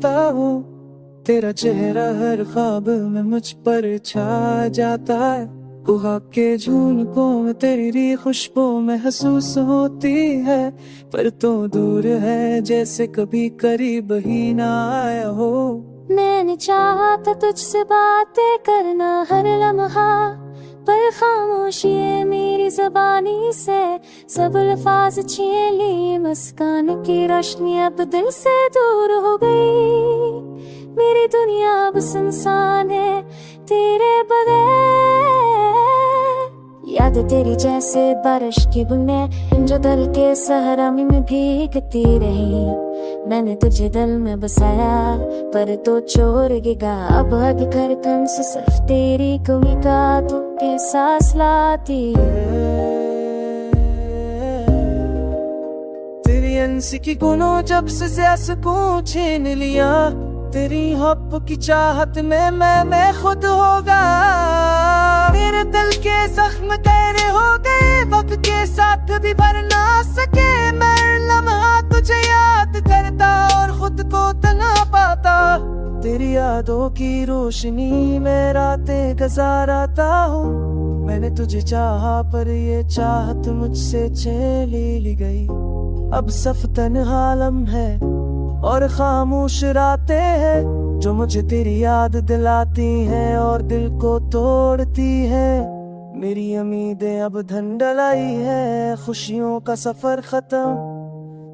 जाता हूँ। तेरा चेहरा हर ख्वाब में मुझ पर छा जाता है। कुहा के झूमकों में तेरी खुशबू महसूस होती है, पर तो दूर है जैसे कभी करीब ही ना आया हो। मैंने चाहा था तुझसे बातें करना हर लम्हा, पर खामोशी है मेरी ज़बानी से सब अल्फाज छीन लिए। मुस्कान की रोशनी अब दिल से दूर हो गई, मेरी दुनिया अब सुनसान है तेरे बगैर। याद तेरी जैसे बारिश की बूंदें जो दिल के सहरा में भीगती रही। मैंने तुझे दिल में बसाया पर तो छोड़ गया। अब हद कर तुमसे सिर्फ तेरी कमी का तुम एहसास लाती है। तेरी अनसी की गुनों जब से सुकून छीन लिया, तेरी हब की चाहत में मैं खुद होगा। मेरे दिल के जख्म तेरे हो गए, वक्त के साथ भी भर ना सके। मैं लम्हा तुझे याद करता और खुद को तना पाता। तेरी यादों की रोशनी में रातें गुजारता हूँ। मैंने तुझे चाहा पर ये चाहत मुझसे चली ली गई। अब सफ तन्हा लम्हे और खामोश रातें हैं जो मुझे तेरी याद दिलाती हैं और दिल को तोड़ती हैं। मेरी उम्मीदें अब धंधलाई है, खुशियों का सफर खत्म।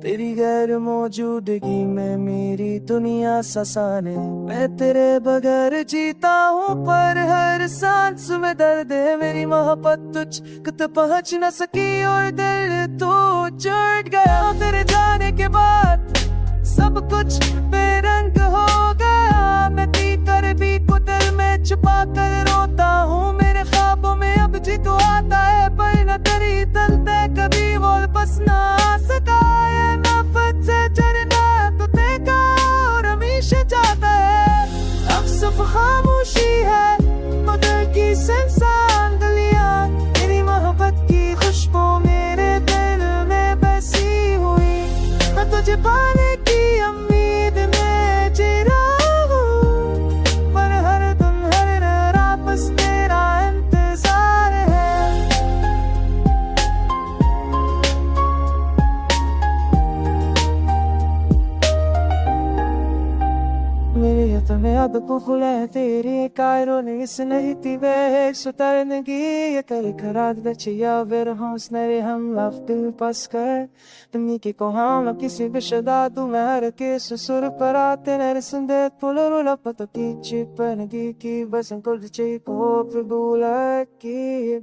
तेरी गैर मौजूदगी में मेरी दुनिया ससाने। मैं तेरे बगैर जीता हूँ पर हर सांस में दर्द है। मेरी मोहब्बत तुझ तक पहुँच न सकी और दिल तो चढ़ गया। तेरे जाने के बाद सब कुछ बेरंग हो गया। मैं कर भी को दिल में छुपा कर रोता हूँ। मेरे ख्वाबों में अब जी तो आता है पर न तेरी दिल तक कभी बोल बस ना आ सका। ये नफरत से चढ़ना तो देखा और हमेशा जाता है। अब सिर्फ खामोशी है मगर की सुनसान गलियां। तेरी मोहब्बत की खुशबू मेरे दिल में बसी हुई। मैं तुझे पाने की उम्मीद में जी रहा हूँ, पर हर दिन हर रात बस तेरा इंतजार है। मेरी तुम्हें याद को खुले तेरी कायरों ने इस नहीं थी वे सुतरने की। ये कर खराद बचिया वर हौसले हम लफ्ट पास कर तुमनी के को हम किसी विशदा तू महर के सुसुर पर आते नर संदे पुलर लपत की चिपन की बसन को चे को प्रभुला की